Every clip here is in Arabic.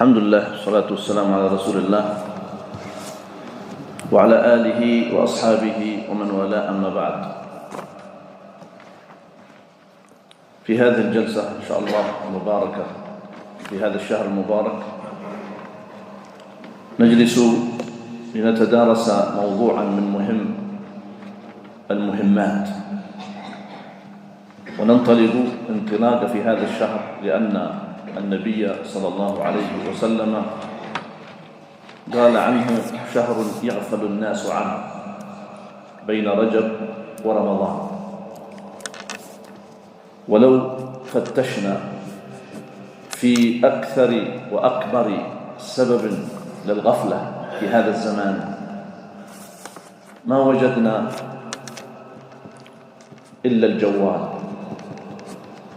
الحمد لله والصلاة والسلام على رسول الله وعلى آله وأصحابه ومن والاه، أما بعد. في هذه الجلسة إن شاء الله المباركة في هذا الشهر المبارك نجلس لنتدارس موضوعا من مهم المهمات، وننطلق انطلاق في هذا الشهر لأن النبي صلى الله عليه وسلم قال عنه: شهر يغفل الناس عنه بين رجب ورمضان. ولو فتشنا في أكثر وأكبر سبب للغفلة في هذا الزمان ما وجدنا إلا الجوال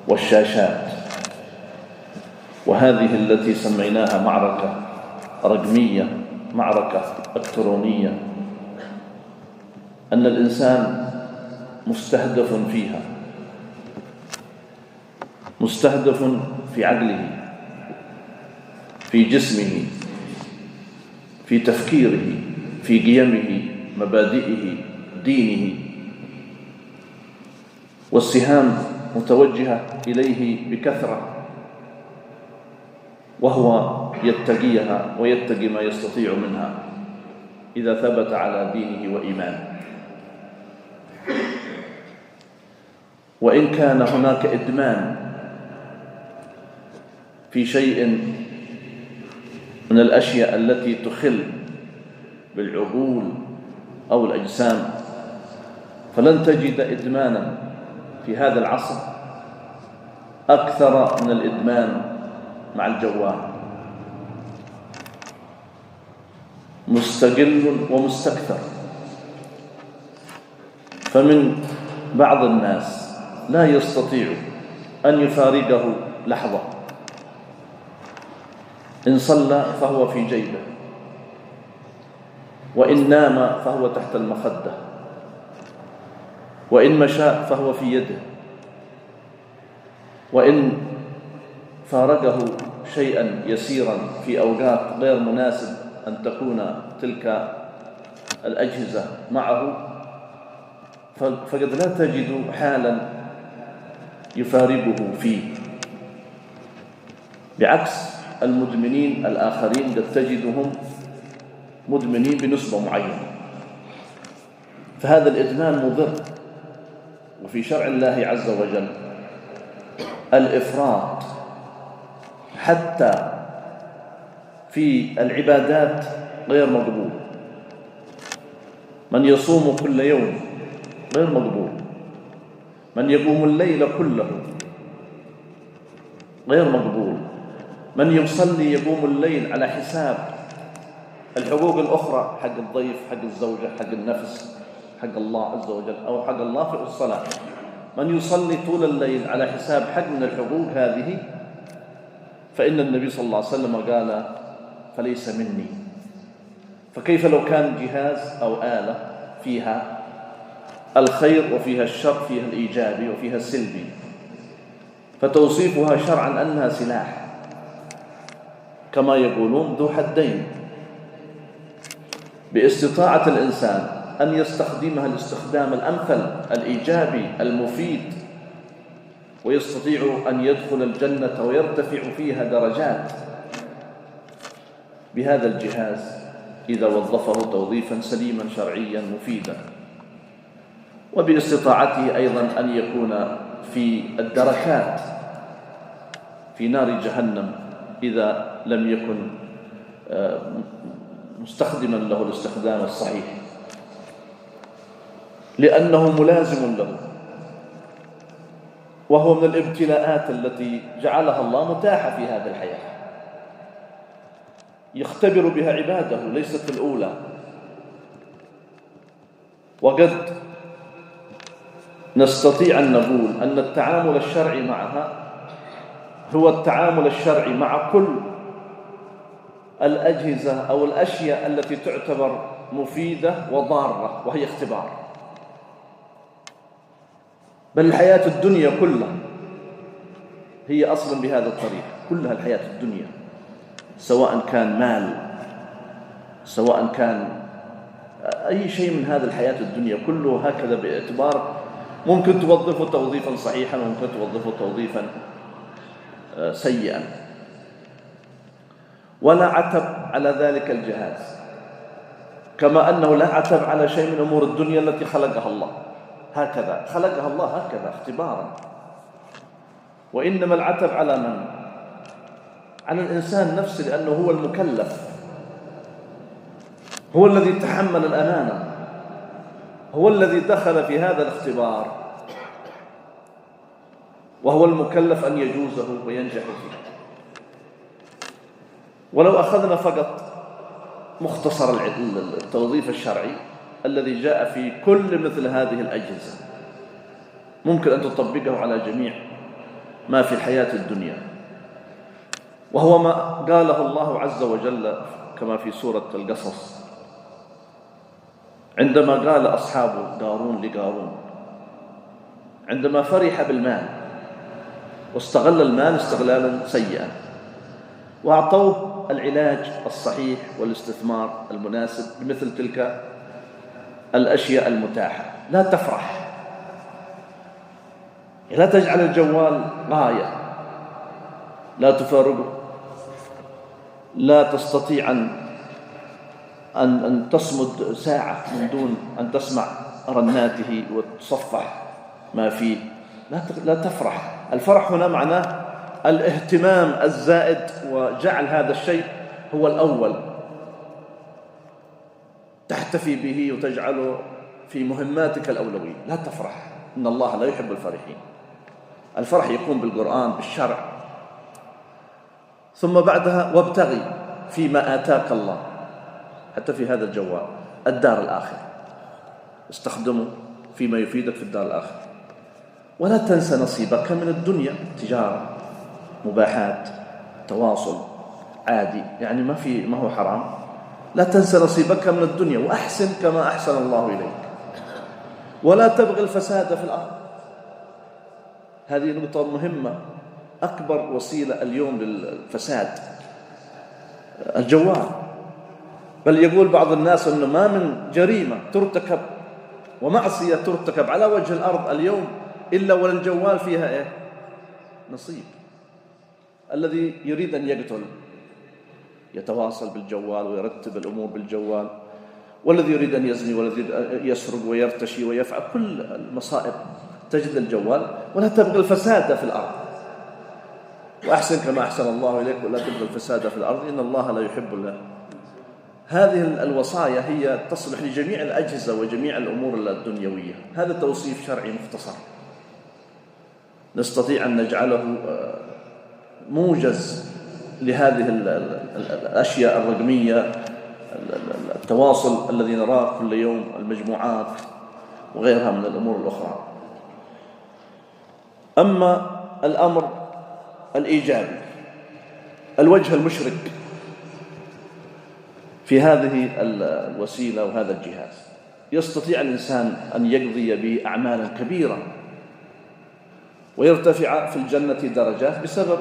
والشاشات، وهذه التي سميناها معركة رقمية، معركة إلكترونية، أن الإنسان مستهدف فيها، مستهدف في عقله، في جسمه، في تفكيره، في قيمه، مبادئه، دينه، والسهام متوجهة إليه بكثرة، وهو يتقيها ويتقي ما يستطيع منها إذا ثبت على دينه وإيمانه. وإن كان هناك إدمان في شيء من الأشياء التي تخل بالعقول أو الأجسام، فلن تجد إدمانا في هذا العصر أكثر من الإدمان مع الجوال، مستقل ومستكثر. فمن بعض الناس لا يستطيع أن يفارقه لحظة، إن صلى فهو في جيبه، وإن نام فهو تحت المخدة، وإن مشى فهو في يده، وإن فارقه شيئا يسيرا في أوقات غير مناسب أن تكون تلك الأجهزة معه، فقد لا تجد حالا يفارقه فيه، بعكس المدمنين الآخرين قد تجدهم مدمنين بنسبة معينة. فهذا الإدمان مضر، وفي شرع الله عز وجل الإفراط حتى في العبادات غير مقبول. من يصوم كل يوم غير مقبول، من يقوم الليل كله غير مقبول، من يصلي يقوم الليل على حساب الحقوق الأخرى، حق الضيف، حق الزوجة، حق النفس، حق الله عز وجل، أو حق الله في الصلاة. من يصلي طول الليل على حساب حق من الحقوق هذه، فإن النبي صلى الله عليه وسلم قال: فليس مني. فكيف لو كان جهاز أو آلة فيها الخير وفيها الشر، فيها الإيجابي وفيها السلبي، فتوصيفها شرعا أنها سلاح، كما يقولون ذو حدين، باستطاعة الإنسان أن يستخدمها الاستخدام الأمثل الإيجابي المفيد، ويستطيع أن يدخل الجنة ويرتفع فيها درجات بهذا الجهاز إذا وظفه توظيفا سليما شرعيا مفيدا، وباستطاعته أيضا أن يكون في الدركات في نار جهنم إذا لم يكن مستخدما له الاستخدام الصحيح، لأنه ملازم له، وهو من الابتلاءات التي جعلها الله متاحة في هذه الحياة، يختبر بها عباده، ليست الأولى. وقد نستطيع أن نقول أن التعامل الشرعي معها هو التعامل الشرعي مع كل الأجهزة أو الأشياء التي تعتبر مفيدة وضارة، وهي اختبار. بل الحياة الدنيا كلها هي أصلا بهذا الطريق، كلها الحياة الدنيا سواء كان مال، سواء كان أي شيء من هذه الحياة الدنيا، كله هكذا باعتبار ممكن توظفه توظيفا صحيحا وممكن توظفه توظيفا سيئا. ولا عتب على ذلك الجهاز، كما أنه لا عتب على شيء من أمور الدنيا التي خلقها الله هكذا، خلقها الله هكذا اختبارا. وإنما العتب على من؟ على الإنسان نفسه، لأنه هو المكلف، هو الذي تحمل الأمانة، هو الذي دخل في هذا الاختبار، وهو المكلف أن يجوزه وينجح فيه. ولو أخذنا فقط مختصر التوظيف الشرعي الذي جاء في كل مثل هذه الأجهزة، ممكن أن تطبقه على جميع ما في الحياة الدنيا، وهو ما قاله الله عز وجل كما في سورة القصص عندما قال أصحاب قارون لقارون عندما فرح بالمال واستغل المال استغلالا سيئا، وأعطوه العلاج الصحيح والاستثمار المناسب بمثل تلك الأشياء المتاحة. لا تفرح، لا تجعل الجوال غاية لا تفارقه، لا تستطيع أن تصمد ساعة من دون أن تسمع رناته وتصفح ما فيه. لا تفرح. الفرح هنا معناه الاهتمام الزائد، وجعل هذا الشيء هو الأول، تحتفي به وتجعله في مهماتك الأولوية. لا تفرح، إن الله لا يحب الفرحين. الفرح يكون بالقرآن بالشرع. ثم بعدها وابتغي فيما آتاك الله، حتى في هذا الجوال الدار الآخرة، استخدمه فيما يفيدك في الدار الآخرة. ولا تنسى نصيبك من الدنيا، تجارة، مباحات، تواصل عادي، يعني ما هو حرام. لا تنسى نصيبك من الدنيا، وأحسن كما أحسن الله إليك، ولا تبغي الفساد في الأرض. هذه نقطة مهمة. أكبر وسيلة اليوم للفساد الجوال، بل يقول بعض الناس أنه ما من جريمة ترتكب ومعصية ترتكب على وجه الأرض اليوم إلا وللجوال فيها نصيب. الذي يريد أن يقتل يتواصل بالجوال ويرتب الأمور بالجوال، والذي يريد أن يزني، والذي يسرق ويرتشي ويفعل كل المصائب تجد الجوال. ولا تبغي الفساد في الأرض، وأحسن كما أحسن الله إليك، ولا تبغي الفساد في الأرض إن الله لا يحب. هذه الوصايا هي تصلح لجميع الأجهزة وجميع الأمور الدنيوية. هذا توصيف شرعي مختصر نستطيع أن نجعله موجز لهذه الأشياء الرقمية، التواصل الذي نراه كل يوم، المجموعات وغيرها من الأمور الأخرى. أما الأمر الإيجابي، الوجه المشرق في هذه الوسيلة وهذا الجهاز، يستطيع الإنسان أن يقضي به أعمالا كبيرة ويرتفع في الجنة درجات بسبب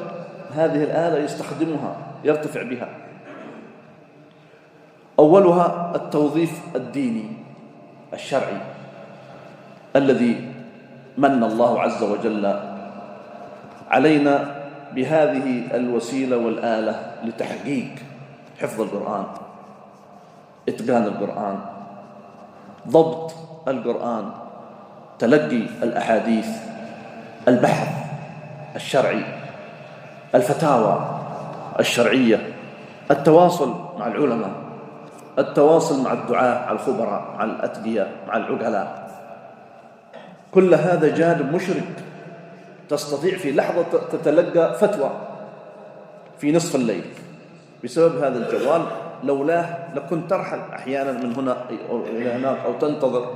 هذه الآلة يستخدمها، يرتفع بها. أولها التوظيف الديني الشرعي الذي من الله عز وجل علينا بهذه الوسيلة والآلة لتحقيق حفظ القرآن، إتقان القرآن، ضبط القرآن، تلقي الأحاديث، البحث الشرعي، الفتاوى الشرعية، التواصل مع العلماء، التواصل مع الدعاة، مع الخبراء، مع الأتقياء، مع العقلاء. كل هذا جانب مشرق. تستطيع في لحظة تتلقى فتوى في نصف الليل بسبب هذا الجوال، لولاه لكنت ترحل أحيانا من هنا إلى هناك أو تنتظر،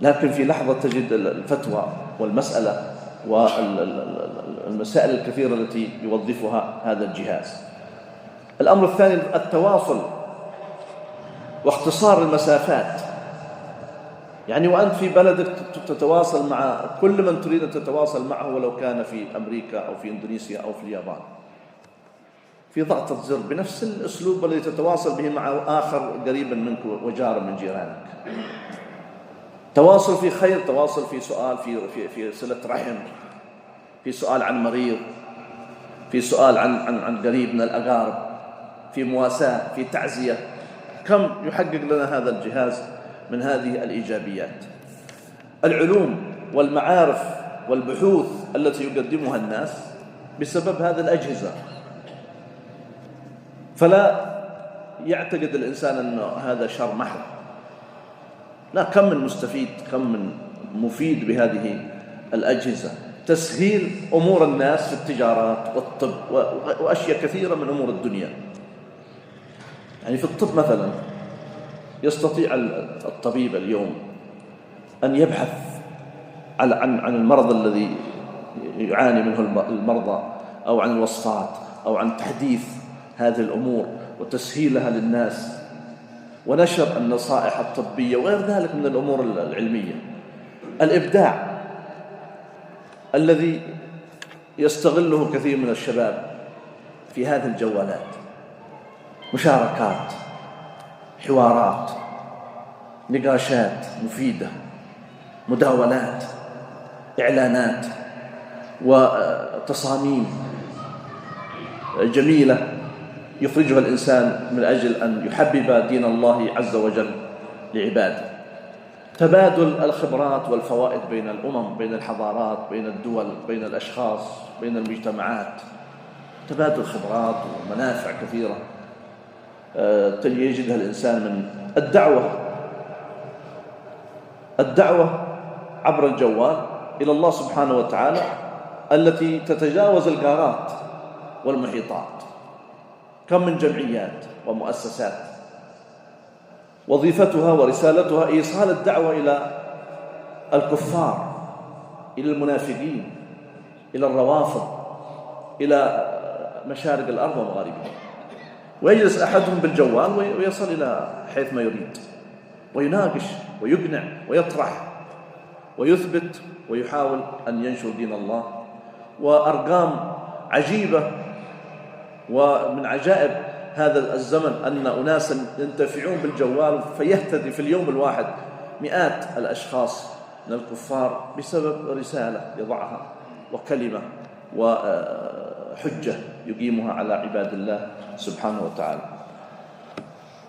لكن في لحظة تجد الفتوى والمسألة والمسائل الكثيرة التي يوظفها هذا الجهاز. الأمر الثاني التواصل واختصار المسافات، يعني وأنت في بلدك تتواصل مع كل من تريد أن تتواصل معه، ولو كان في أمريكا أو في إندونيسيا أو في اليابان. في ضغطة زر بنفس الأسلوب الذي تتواصل به مع آخر قريبا منك وجار من جيرانك. تواصل في خير، تواصل في سؤال، في صلة رحم، في سؤال عن مريض، في سؤال عن قريب من الأقارب، في مواساة، في تعزية. كم يحقق لنا هذا الجهاز من هذه الإيجابيات. العلوم والمعارف والبحوث التي يقدمها الناس بسبب هذه الأجهزة. فلا يعتقد الإنسان أن هذا شر محض، لا، كم من مستفيد، كم من مفيد بهذه الأجهزة. تسهيل أمور الناس في التجارات والطب وأشياء كثيرة من أمور الدنيا. يعني في الطب مثلا يستطيع الطبيب اليوم أن يبحث عن المرض الذي يعاني منه المرضى، أو عن الوصفات، أو عن تحديث هذه الأمور وتسهيلها للناس، ونشر النصائح الطبية وغير ذلك من الأمور العلمية. الإبداع الذي يستغله كثير من الشباب في هذه الجوالات، مشاركات، حوارات، نقاشات مفيدة، مداولات، إعلانات، وتصاميم جميلة يخرجها الإنسان من أجل أن يحبب دين الله عز وجل لعباده. تبادل الخبرات والفوائد بين الأمم، بين الحضارات، بين الدول، بين الأشخاص، بين المجتمعات، تبادل خبرات ومنافع كثيرة يجدها الإنسان من الدعوة عبر الجوال إلى الله سبحانه وتعالى، التي تتجاوز القارات والمحيطات. كم من جمعيات ومؤسسات وظيفتها ورسالتها إيصال الدعوة إلى الكفار، إلى المنافقين، إلى الروافض، إلى مشارق الأرض ومغاربها. ويجلس أحدهم بالجوال ويصل إلى حيث ما يريد، ويناقش ويقنع ويطرح ويثبت ويحاول أن ينشر دين الله. وأرقام عجيبة. ومن عجائب هذا الزمن أن أناسا ينتفعون بالجوال فيهتدي في اليوم الواحد مئات الأشخاص من الكفار بسبب رسالة يضعها وكلمة وحجة يقيمها على عباد الله سبحانه وتعالى.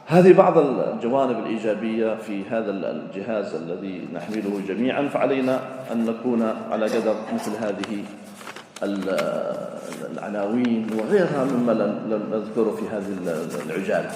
هذه بعض الجوانب الإيجابية في هذا الجهاز الذي نحمله جميعا. فعلينا أن نكون على قدر مثل هذه العناوين وغيرها مما لم نذكره في هذه العجالة.